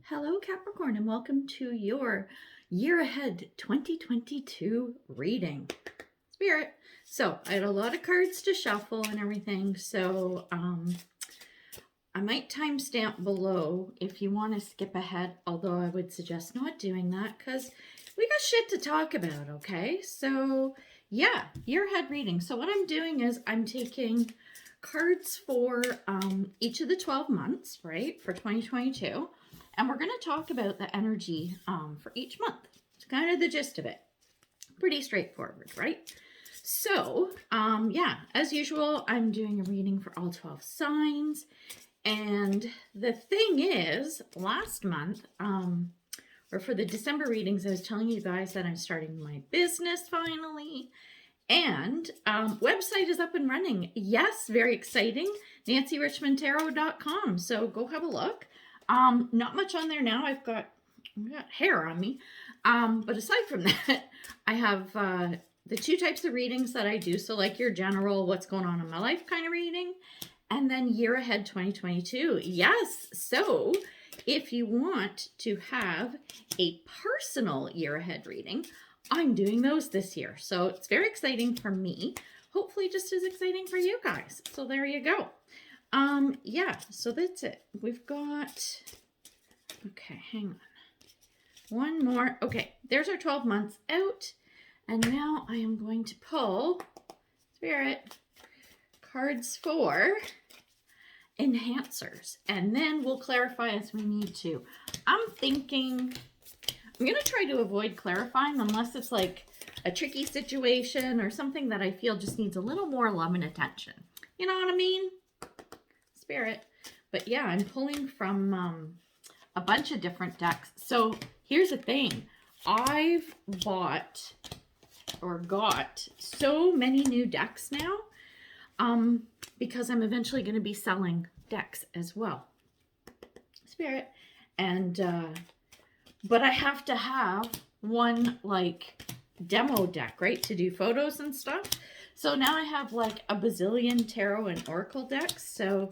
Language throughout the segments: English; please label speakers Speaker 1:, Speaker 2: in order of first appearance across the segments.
Speaker 1: Hello, Capricorn, and welcome to your year ahead 2022 reading. Spirit. So, I had a lot of cards to shuffle and everything, so I might timestamp below if you want to skip ahead, although I would suggest not doing that because we got shit to talk about, okay? So, yeah, year ahead reading. So, what I'm doing is I'm taking cards for each of the 12 months, right, for 2022. And we're going to talk about the energy for each month. It's kind of the gist of it. Pretty straightforward, right? So, yeah, as usual, I'm doing a reading for all 12 signs. And the thing is, last month, or for the December readings, I was telling you guys that I'm starting my business finally. And website is up and running. Yes, very exciting. NancyRichmondTarot.com. So go have a look. Not much on there now. I've got hair on me. But aside from that, I have the two types of readings that I do. So like your general, what's going on in my life kind of reading. And then year ahead 2022. Yes. So if you want to have a personal year ahead reading, I'm doing those this year. So it's very exciting for me. Hopefully just as exciting for you guys. So there you go. Yeah, so that's it. We've got, okay, hang on. One more. Okay, there's our 12 months out. And now I am going to pull, Spirit, cards for enhancers. And then we'll clarify as we need to. I'm thinking, I'm going to try to avoid clarifying unless it's like a tricky situation or something that I feel just needs a little more love and attention. You know what I mean? Spirit. But yeah, I'm pulling from a bunch of different decks. So here's the thing. I've bought or got so many new decks now because I'm eventually going to be selling decks as well. Spirit. And but I have to have one like demo deck, right, to do photos and stuff. So now I have like a bazillion tarot and oracle decks. So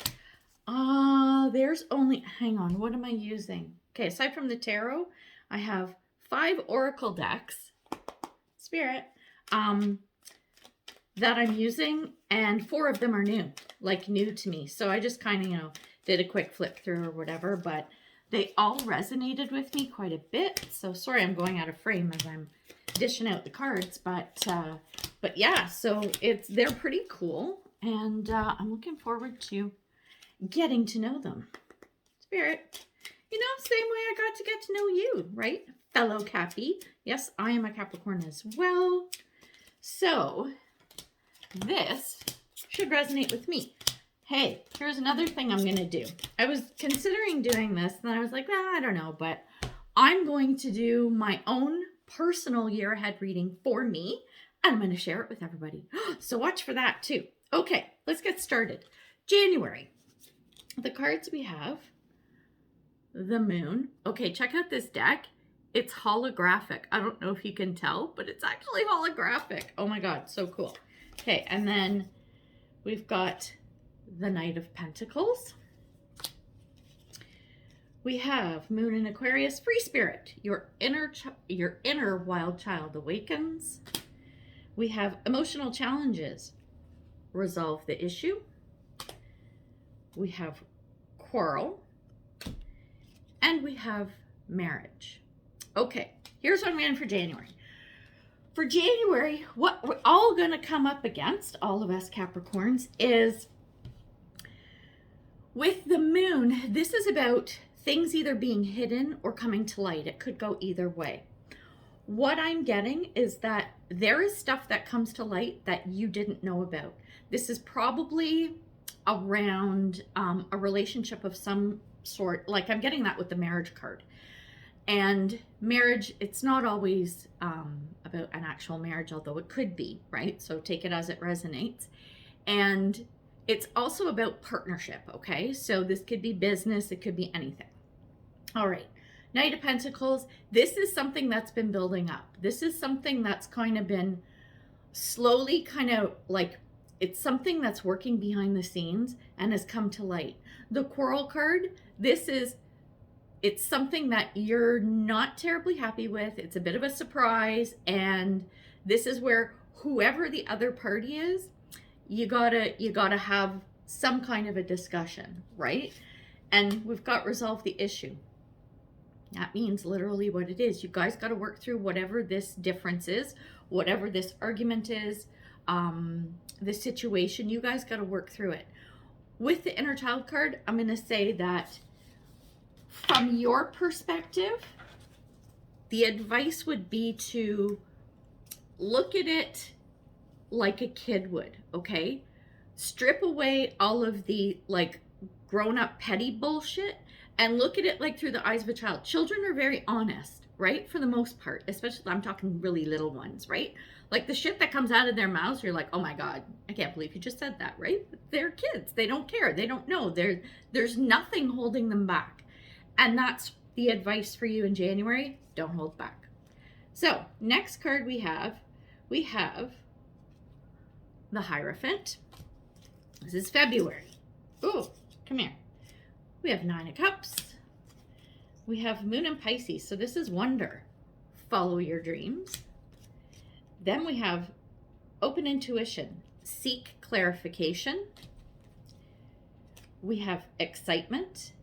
Speaker 1: there's only, hang on, what am I using? Okay, aside from the tarot, I have 5 oracle decks, Spirit, that I'm using, and 4 of them are new, like new to me. So I just kind of, did a quick flip through or whatever, but they all resonated with me quite a bit. So sorry, I'm going out of frame as I'm dishing out the cards, but yeah, so they're pretty cool, and I'm looking forward to getting to know them. Spirit, same way I got to get to know you, right? Fellow Cappy. Yes, I am a Capricorn as well. So this should resonate with me. Hey, here's another thing I'm going to do. I was considering doing this, and then I was like, I don't know, but I'm going to do my own personal year ahead reading for me, and I'm going to share it with everybody. So watch for that too. Okay, let's get started. January. The cards we have, the moon. Okay, check out this deck. It's holographic. I don't know if you can tell, but it's actually holographic. Oh my God, so cool. Okay, and then we've got the Knight of Pentacles. We have Moon in Aquarius, Free Spirit. Your inner wild child awakens. We have Emotional Challenges. Resolve the issue. We have Quarrel. And we have Marriage. Okay, here's what I'm in for January. For January, what we're all going to come up against, all of us Capricorns, is with the moon, this is about things either being hidden or coming to light. It could go either way. What I'm getting is that there is stuff that comes to light that you didn't know about. This is probably around a relationship of some sort. Like I'm getting that with the marriage card. And marriage, it's not always about an actual marriage, although it could be, right? So take it as it resonates. And it's also about partnership, okay? So this could be business, it could be anything. All right, Knight of Pentacles, this is something that's been building up. This is something that's kind of been slowly it's something that's working behind the scenes and has come to light. The Quarrel card, this is it's something that you're not terribly happy with. It's a bit of a surprise. And this is where whoever the other party is, you gotta have some kind of a discussion, right? And we've got resolve the issue. That means literally what it is. You guys got to work through whatever this difference is, whatever this argument is, this situation. You guys got to work through it. With the inner child card, I'm going to say that from your perspective, the advice would be to look at it like a kid would, okay? Strip away all of the like grown-up petty bullshit and look at it like through the eyes of a child. Children are very honest, right? For the most part, especially I'm talking really little ones, right? Like the shit that comes out of their mouths, you're like, oh my God, I can't believe you just said that, right? They're kids. They don't care. They don't know. There's nothing holding them back. And that's the advice for you in January. Don't hold back. So next card we have the Hierophant. This is February. Ooh, come here. We have 9 of Cups. We have Moon in Pisces. So this is wonder. Follow your dreams. Then we have open intuition. Seek clarification. We have excitement.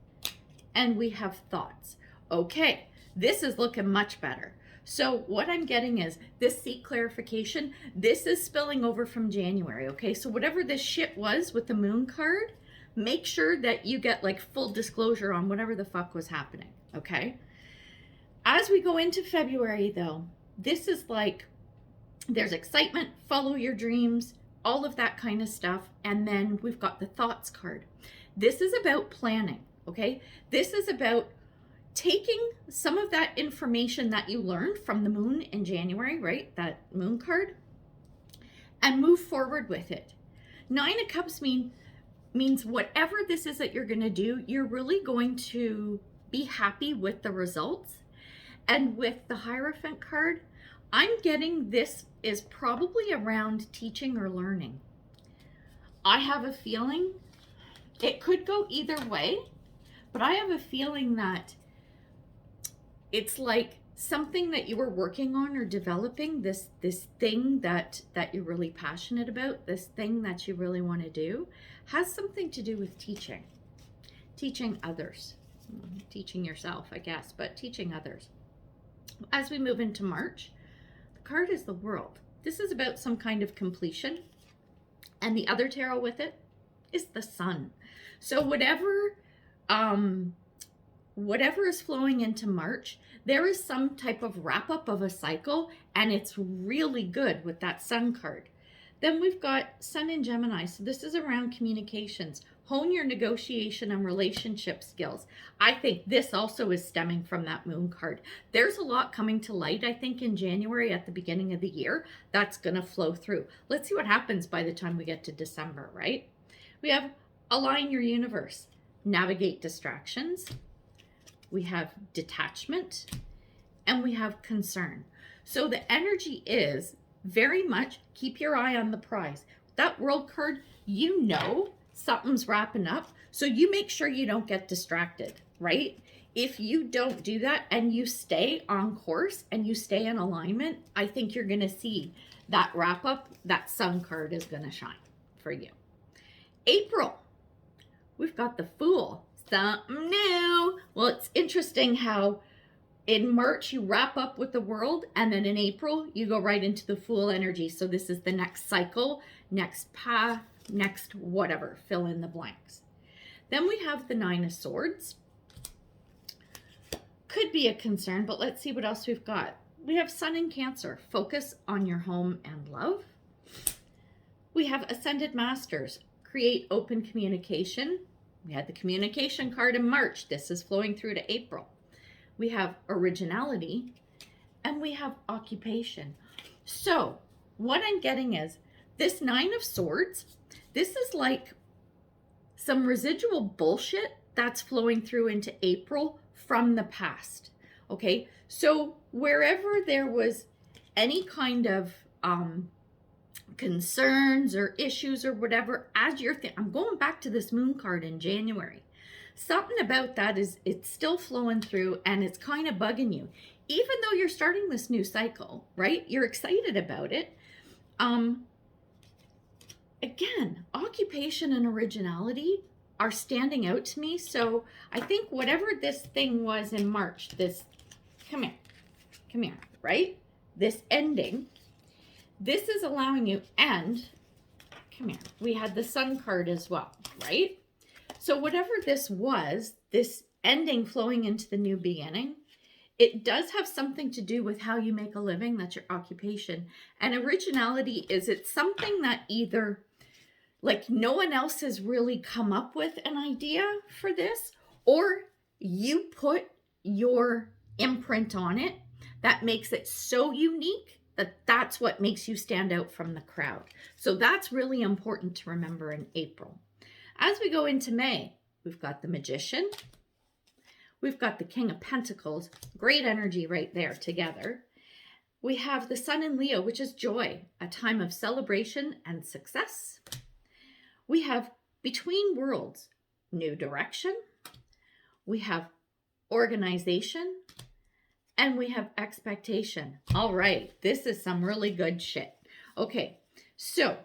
Speaker 1: And we have thoughts. Okay, this is looking much better. So what I'm getting is this seek clarification. This is spilling over from January. Okay, so whatever this shit was with the Moon card, make sure that you get like full disclosure on whatever the fuck was happening, okay? As we go into February though, this is like, there's excitement, follow your dreams, all of that kind of stuff. And then we've got the thoughts card. This is about planning, okay? This is about taking some of that information that you learned from the moon in January, right? That moon card, and move forward with it. 9 of Cups means whatever this is that you're going to do, you're really going to be happy with the results. And with the Hierophant card, I'm getting this is probably around teaching or learning. I have a feeling it could go either way, but I have a feeling that it's like something that you were working on or developing, this thing that you're really passionate about, this thing that you really want to do, has something to do with teaching others, teaching yourself, I guess, but teaching others. As we move into March, the card is the World. This is about some kind of completion. And the other tarot with it is the Sun. So whatever is flowing into March, there is some type of wrap up of a cycle, and it's really good with that Sun card. Then we've got Sun in Gemini. So this is around communications. Hone your negotiation and relationship skills. I think this also is stemming from that Moon card. There's a lot coming to light, I think, in January at the beginning of the year that's going to flow through. Let's see what happens by the time we get to December, right? We have align your universe, navigate distractions. We have detachment, and we have concern. So the energy is very much keep your eye on the prize. That World card, you know something's wrapping up, so you make sure you don't get distracted, right? If you don't do that and you stay on course and you stay in alignment, I think you're going to see that wrap up. That Sun card is going to shine for you. April, we've got the Fool. Something new. Well, it's interesting how in March you wrap up with the World, and then in April you go right into the Fool energy. So this is the next cycle, next path, next whatever, fill in the blanks. Then we have the 9 of Swords. Could be a concern, but let's see what else we've got. We have Sun in Cancer. Focus on your home and love. We have Ascended Masters. Create open communication. We had the communication card in March. This is flowing through to April. We have originality, and we have occupation. So what I'm getting is this 9 of Swords. This is like some residual bullshit that's flowing through into April from the past. Okay, so wherever there was any kind of concerns or issues or whatever, as you're I'm going back to this Moon card in January. something about that is it's still flowing through and it's kind of bugging you. Even though you're starting this new cycle, right? You're excited about it. Again, occupation and originality are standing out to me. So I think whatever this thing was in March, this, come here, right? This ending, this is allowing you, and come here, we had the Sun card as well, right? So whatever this was, this ending flowing into the new beginning, it does have something to do with how you make a living. That's your occupation. And originality is, it's something that either like no one else has really come up with an idea for this, or you put your imprint on it that makes it so unique that that's what makes you stand out from the crowd. So that's really important to remember in April. As we go into May, we've got the Magician. We've got the King of Pentacles, great energy right there together. We have the Sun in Leo, which is joy, a time of celebration and success. We have Between Worlds, new direction. We have organization, and we have expectation. All right, this is some really good shit. Okay, so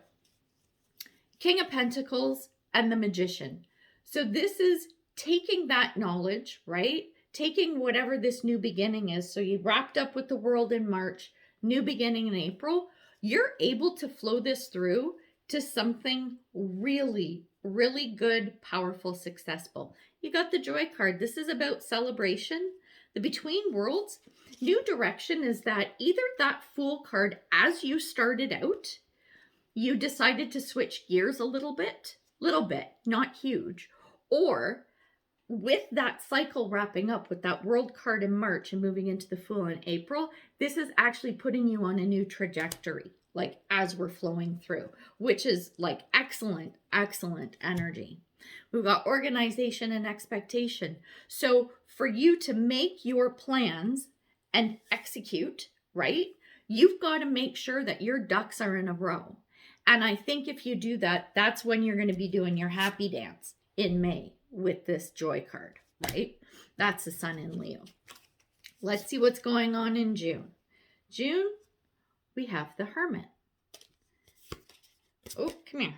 Speaker 1: King of Pentacles and the Magician. So this is taking that knowledge, right? Taking whatever this new beginning is. So you wrapped up with the World in March, new beginning in April. You're able to flow this through to something really, really good, powerful, successful. You got the Joy card. This is about celebration. The Between Worlds, new direction is that either that Fool card, as you started out, you decided to switch gears a little bit, not huge, or with that cycle wrapping up with that World card in March and moving into the Fool in April, this is actually putting you on a new trajectory, like as we're flowing through, which is like excellent, excellent energy. We've got organization and expectation. So for you to make your plans and execute, right, you've got to make sure that your ducks are in a row. And I think if you do that, that's when you're going to be doing your happy dance in May with this Joy card, right? That's the Sun in Leo. Let's see what's going on in June. June, we have the Hermit. Oh, come here.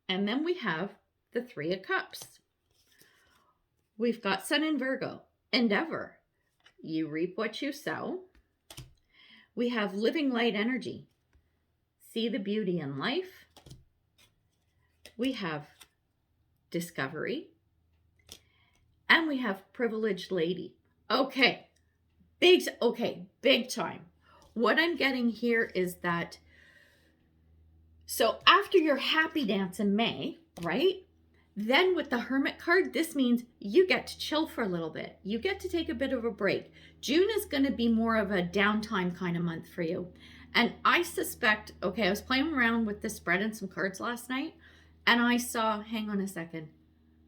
Speaker 1: And then we have the Three of Cups. We've got Sun in Virgo. Endeavor. You reap what you sow. We have Living Light Energy. See the beauty in life. We have Discovery. And we have Privileged Lady. Okay. Big time. What I'm getting here is that, so after your happy dance in May, right? Then with the Hermit card, this means you get to chill for a little bit. You get to take a bit of a break. June is going to be more of a downtime kind of month for you. And I suspect, okay, I was playing around with the spread and some cards last night, and I saw, hang on a second,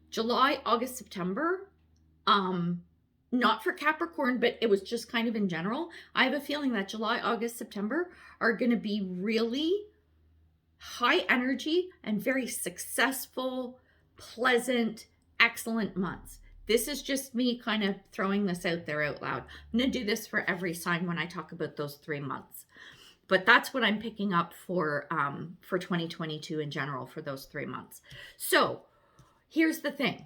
Speaker 1: July, August, September, not for Capricorn, but it was just kind of in general. I have a feeling that July, August, September are going to be really high energy and very successful, pleasant, excellent months. This is just me kind of throwing this out there out loud. I'm going to do this for every sign when I talk about those 3 months. But that's what I'm picking up for 2022 in general for those 3 months. So here's the thing.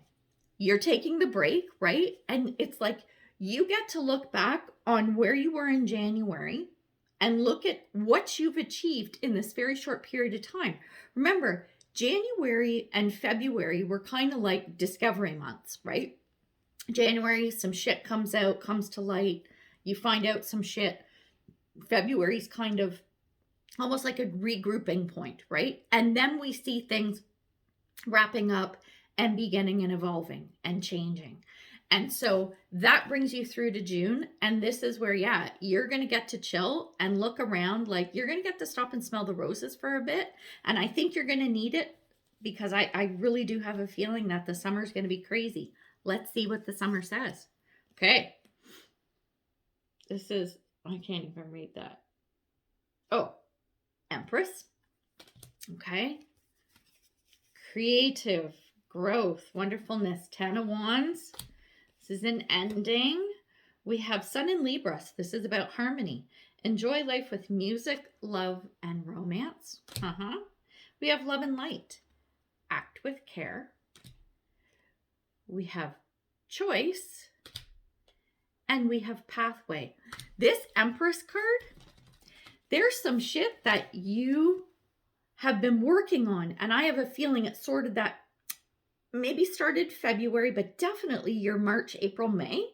Speaker 1: You're taking the break, right? And it's like you get to look back on where you were in January and look at what you've achieved in this very short period of time. Remember, January and February were kind of like discovery months, right? January, some shit comes to light. You find out some shit. February's kind of almost like a regrouping point, right? And then we see things wrapping up and beginning and evolving and changing. And so that brings you through to June. And this is where, yeah, you're going to get to chill and look around. Like you're going to get to stop and smell the roses for a bit. And I think you're going to need it because I really do have a feeling that the summer's going to be crazy. Let's see what the summer says. Okay. This is, I can't even read that. Oh, Empress. Okay. Creative. growth, wonderfulness. 10 of Wands. This is an ending. We have Sun in Libra. This is about harmony. Enjoy life with music, love, and romance. We have Love and Light. Act with care. We have Choice. And we have Pathway. This Empress card, there's some shit that you have been working on. And I have a feeling it's sort of that maybe started February, but definitely your March, April, May.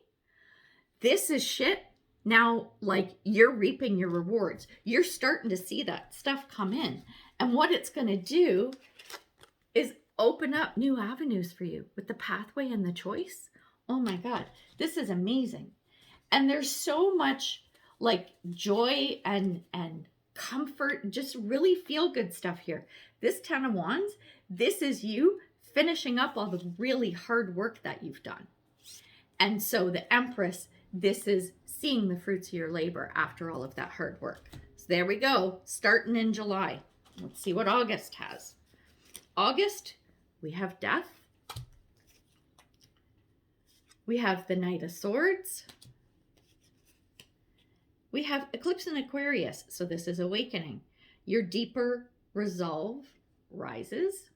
Speaker 1: This is shit. Now, like, you're reaping your rewards. You're starting to see that stuff come in. And what it's going to do is open up new avenues for you with the Pathway and the Choice. Oh my God, this is amazing. And there's so much like joy and comfort, just really feel good stuff here. This 10 of Wands, this is you finishing up all the really hard work that you've done. And so the Empress, this is seeing the fruits of your labor after all of that hard work. So there we go, starting in July. Let's see what August has. August, we have Death. We have the Knight of Swords. We have Eclipse in Aquarius. So this is awakening. Your deeper resolve rises.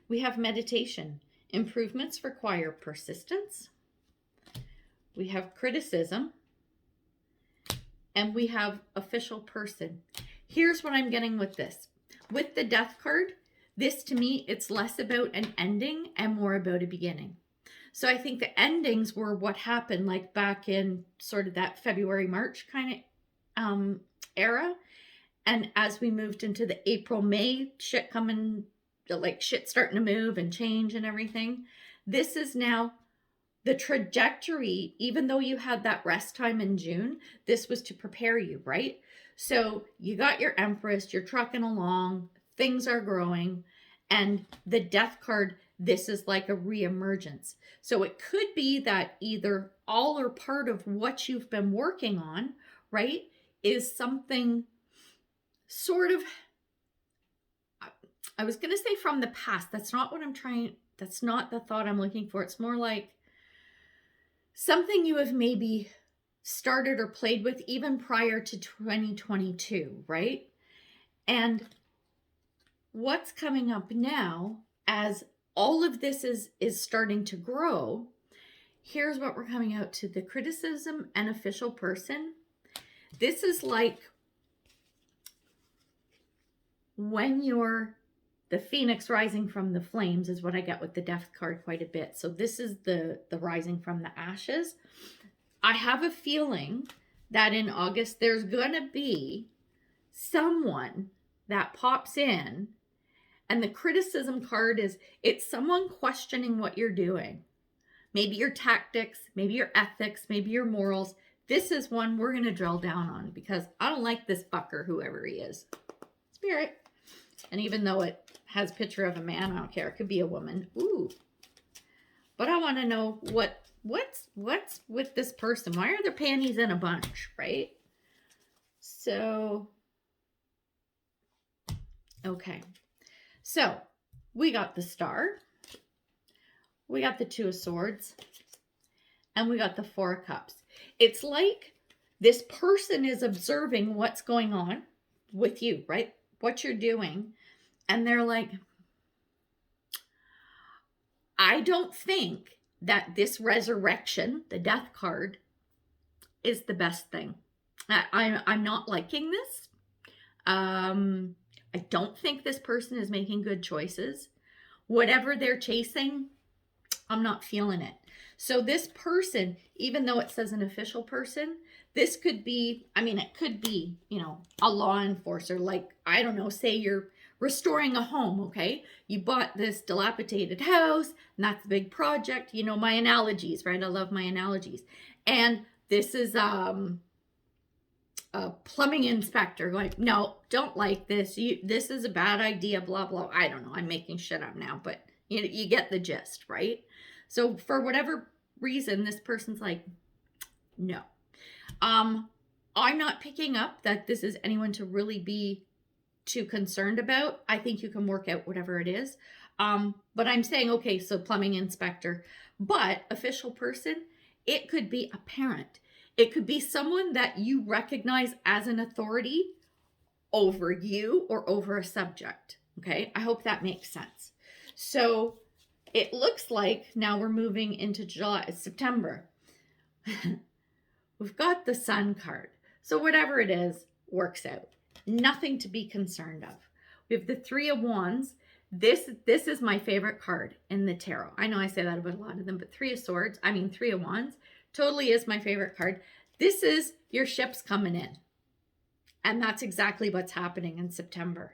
Speaker 1: We have meditation. Improvements require persistence. We have criticism. And we have official person. Here's what I'm getting with this. With the Death card, this to me, it's less about an ending and more about a beginning. So I think the endings were what happened like back in sort of that February, March kind of era. And as we moved into the April, May, shit coming, like shit starting to move and change and everything. This is now the trajectory, even though you had that rest time in June, this was to prepare you, right? So you got your Empress, you're trucking along, things are growing, and the Death card, this is like a reemergence. So it could be that either all or part of what you've been working on, right, is something sort of, I was going to say from the past. That's not what I'm trying, that's not the thought I'm looking for. It's more like something you have maybe started or played with even prior to 2022, right? And what's coming up now as all of this is starting to grow, here's what we're coming out to: the criticism and official person. This is like when you're the phoenix rising from the flames is what I get with the Death card quite a bit. So this is the rising from the ashes. I have a feeling that in August there's going to be someone that pops in. And the criticism card is, it's someone questioning what you're doing. Maybe your tactics, maybe your ethics, maybe your morals. This is one we're going to drill down on because I don't like this fucker, whoever he is. Spirit. And even though it has a picture of a man, I don't care. It could be a woman. Ooh. But I want to know what's with this person. Why are their panties in a bunch, right? So, okay. So, we got the Star, we got the Two of Swords, and we got the Four of Cups. It's like this person is observing what's going on with you, right? What you're doing. And they're like, I don't think that this resurrection, the Death card, is the best thing. I'm not liking this. I don't think this person is making good choices. Whatever they're chasing, I'm not feeling it. So this person, even though it says an official person, this could be, I mean, it could be, you know, a law enforcer. Like, I don't know, say you're restoring a home, okay? You bought this dilapidated house, and that's a big project. You know, my analogies, right? I love my analogies. And this is, a plumbing inspector going, no, don't like this. This is a bad idea, blah, blah. I don't know. I'm making shit up now, but you get the gist, right? So for whatever reason, this person's like, no. I'm not picking up that this is anyone to really be too concerned about. I think you can work out whatever it is. But I'm saying, okay, so plumbing inspector, but official person, it could be a parent. It could be someone that you recognize as an authority over you or over a subject. Okay, I hope that makes sense. So it looks like now we're moving into September. We've got the Sun card. So whatever it is, works out. Nothing to be concerned of. We have the Three of Wands. This is my favorite card in the tarot. I know I say that about a lot of them, but Three of Wands totally is my favorite card. This is your ships coming in. And that's exactly what's happening in September.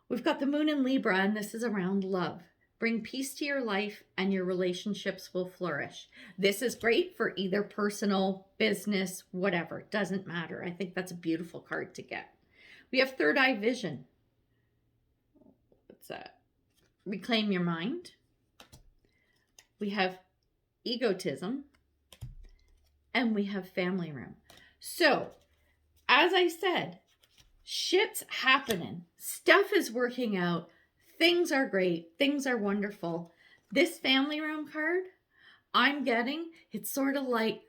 Speaker 1: We've got the Moon in Libra, and this is around love. Bring peace to your life and your relationships will flourish. This is great for either personal, business, whatever. Doesn't matter. I think that's a beautiful card to get. We have Third Eye Vision. What's that? Reclaim your mind. We have Egotism. And we have Family Room. So, as I said, shit's happening. Stuff is working out. Things are great. Things are wonderful. This Family Room card I'm getting, it's sort of like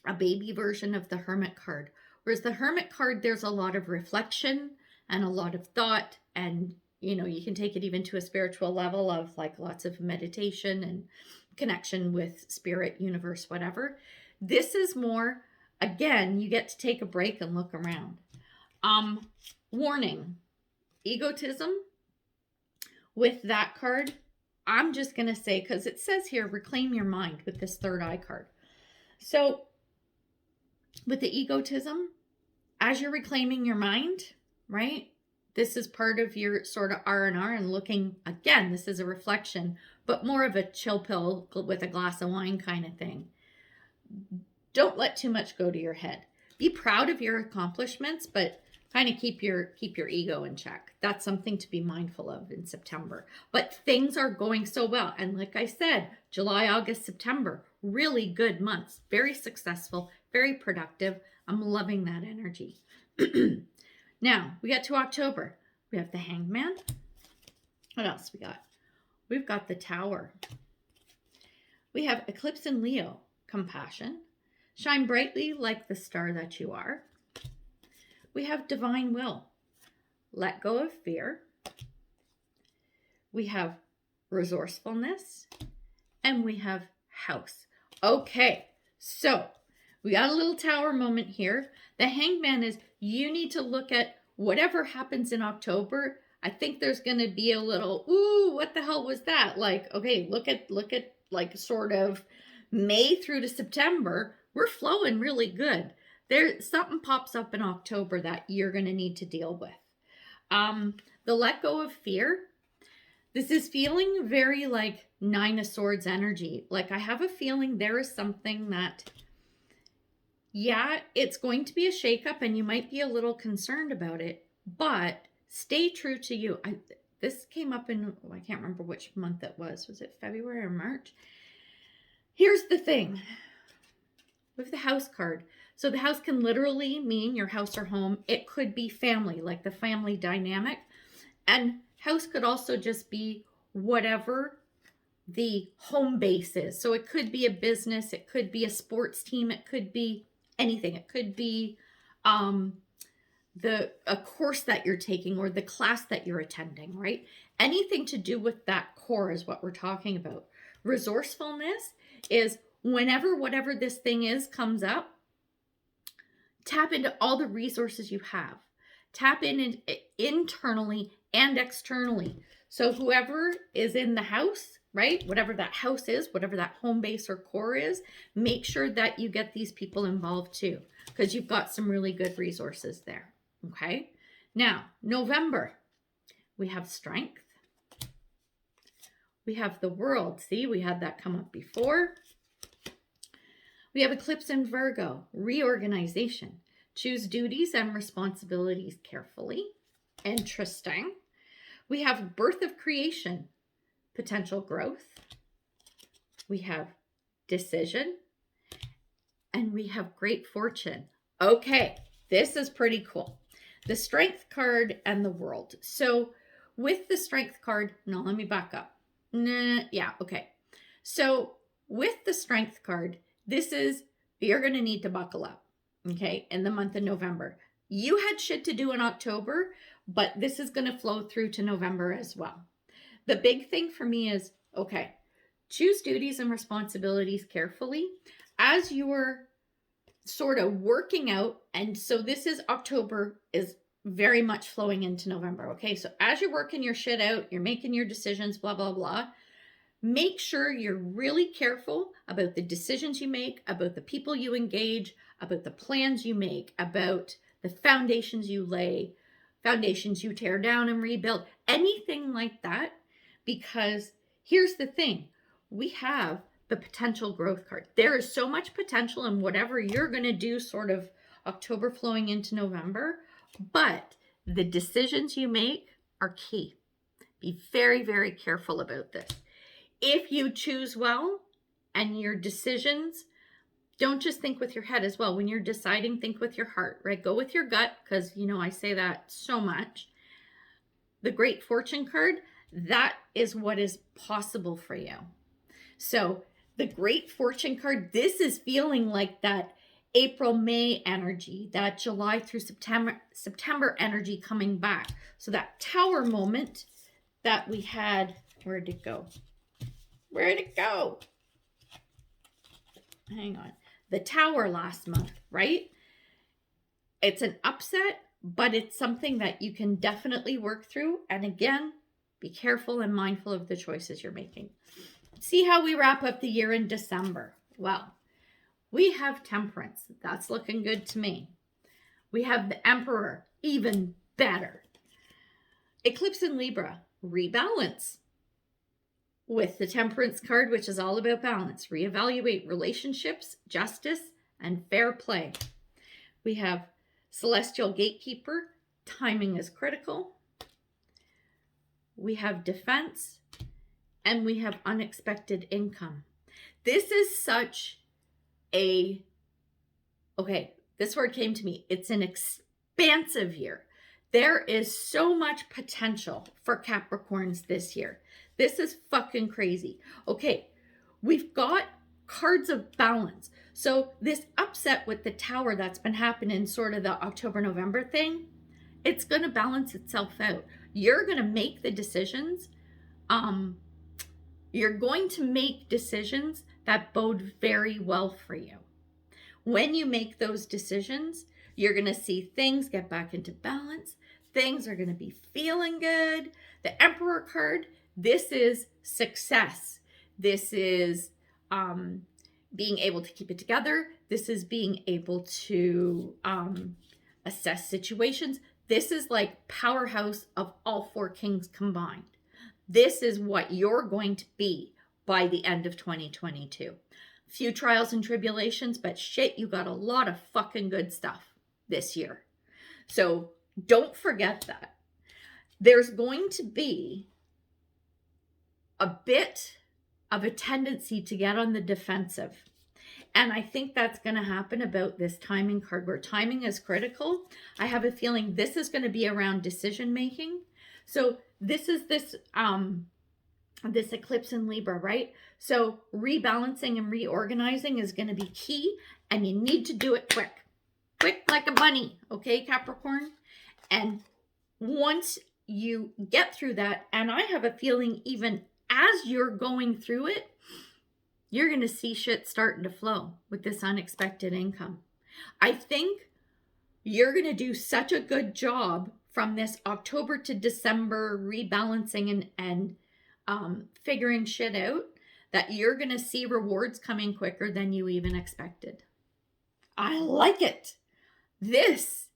Speaker 1: a baby version of the Hermit card. Whereas the Hermit card, there's a lot of reflection and a lot of thought. And, you know, you can take it even to a spiritual level of like lots of meditation and connection with spirit, universe, whatever. This is more, again, you get to take a break and look around. Warning, egotism. With that card, I'm just going to say, because it says here, reclaim your mind with this Third Eye card. So with the egotism, as you're reclaiming your mind, right? This is part of your sort of R&R and looking, again, this is a reflection, but more of a chill pill with a glass of wine kind of thing. Don't let too much go to your head. Be proud of your accomplishments, but kind of keep your ego in check. That's something to be mindful of in September. But things are going so well. And like I said, July, August, September, really good months. Very successful, very productive. I'm loving that energy. Now, we get to October. We have the Hangman. What else we got? We've got the Tower. We have Eclipse in Leo, compassion. Shine brightly like the star that you are. We have Divine Will. Let go of fear. We have resourcefulness. And we have House. Okay, so we got a little Tower moment here. The Hangman is, you need to look at whatever happens in October. I think there's going to be a little, ooh, what the hell was that? Like, okay, look at like sort of May through to September. We're flowing really good. Something pops up in October that you're going to need to deal with. The let go of fear. This is feeling very like Nine of Swords energy. Like I have a feeling there is something that, yeah, it's going to be a shakeup and you might be a little concerned about it, but stay true to you. This came up in, I can't remember which month it was. Was it February or March? Here's the thing with the House card. So the house can literally mean your house or home. It could be family, like the family dynamic. And house could also just be whatever the home base is. So it could be a business. It could be a sports team. It could be anything. It could be a course that you're taking or the class that you're attending, right? Anything to do with that core is what we're talking about. Resourcefulness is whenever whatever this thing is comes up, tap into all the resources you have. Tap in internally and externally. So whoever is in the house, right? Whatever that house is, whatever that home base or core is, make sure that you get these people involved too, because you've got some really good resources there. Okay. Now, November, we have Strength. We have the World. See, we had that come up before. We have Eclipse in Virgo, reorganization. Choose duties and responsibilities carefully. Interesting. We have Birth of Creation, potential growth. We have Decision. And we have Great Fortune. Okay, this is pretty cool. The Strength card and the World. So with the Strength card, no, let me back up. Yeah, okay. So with the Strength card, this is, you're going to need to buckle up, okay, in the month of November. You had shit to do in October, but this is going to flow through to November as well. The big thing for me is, okay, choose duties and responsibilities carefully as you're sort of working out. And so this is October is very much flowing into November. Okay. So as you're working your shit out, you're making your decisions, blah, blah, blah. Make sure you're really careful about the decisions you make, about the people you engage, about the plans you make, about the foundations you lay, foundations you tear down and rebuild, anything like that. Because here's the thing, we have the potential growth card. There is so much potential in whatever you're going to do sort of October flowing into November, but the decisions you make are key. Be very, very careful about this. If you choose well and your decisions, don't just think with your head as well. When you're deciding, think with your heart, right? Go with your gut, because, you know, I say that so much. The Great Fortune card, that is what is possible for you. So the Great Fortune card, this is feeling like that April, May energy, that July through September energy coming back. So that Tower moment that we had, where'd it go? Where'd it go? Hang on. The Tower last month, right? It's an upset, but it's something that you can definitely work through. And again, be careful and mindful of the choices you're making. See how we wrap up the year in December. Well, we have Temperance. That's looking good to me. We have the Emperor. Even better. Eclipse in Libra. Rebalance. With the Temperance card, which is all about balance. Reevaluate relationships, justice, and fair play. We have Celestial Gatekeeper. Timing is critical. We have Defense. And we have Unexpected Income. This is such a, okay, this word came to me. It's an expansive year. There is so much potential for Capricorns this year. This is fucking crazy. Okay, we've got cards of balance. So this upset with the Tower that's been happening, sort of the October-November thing, it's going to balance itself out. You're going to make the decisions. You're going to make decisions that bode very well for you. When you make those decisions, you're going to see things get back into balance. Things are going to be feeling good. The Emperor card, this is success. This is being able to keep it together. This is being able to assess situations. This is like powerhouse of all four kings combined. This is what you're going to be by the end of 2022. Few trials and tribulations, but shit, you got a lot of fucking good stuff this year. So don't forget that. There's going to be a bit of a tendency to get on the defensive. And I think that's going to happen about this timing card, where timing is critical. I have a feeling this is going to be around decision making. So this is this eclipse in Libra, right? So rebalancing and reorganizing is going to be key, and you need to do it quick. Quick like a bunny, okay, Capricorn? And once you get through that, and I have a feeling even as you're going through it, you're going to see shit starting to flow with this unexpected income. I think you're going to do such a good job from this October to December rebalancing and figuring shit out that you're going to see rewards coming quicker than you even expected. I like it. This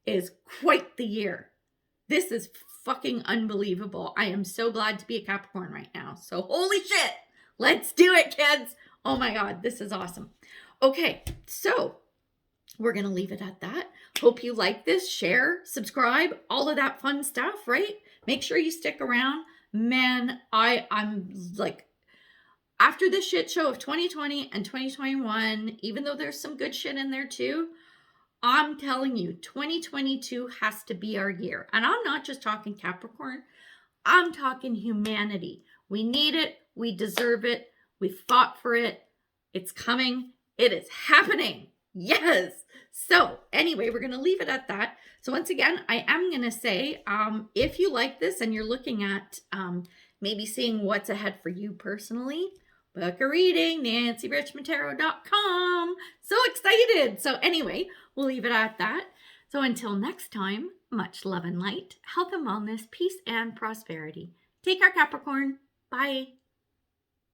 Speaker 1: is quite the year. This is fucking unbelievable. I am so glad to be a Capricorn right now. So holy shit, let's do it, kids. Oh my God, this is awesome. Okay, so we're going to leave it at that. Hope you like this. Share, subscribe, all of that fun stuff, right? Make sure you stick around. Man, I'm like, after the shit show of 2020 and 2021, even though there's some good shit in there too, I'm telling you, 2022 has to be our year. And I'm not just talking Capricorn. I'm talking humanity. We need it. We deserve it. We fought for it. It's coming. It is happening. Yes. So anyway, we're going to leave it at that. So once again, I am going to say, if you like this and you're looking at maybe seeing what's ahead for you personally, book a reading, NancyRichmondTarot.com. So excited. So anyway, we'll leave it at that. So until next time, much love and light, health and wellness, peace and prosperity. Take care, Capricorn. Bye.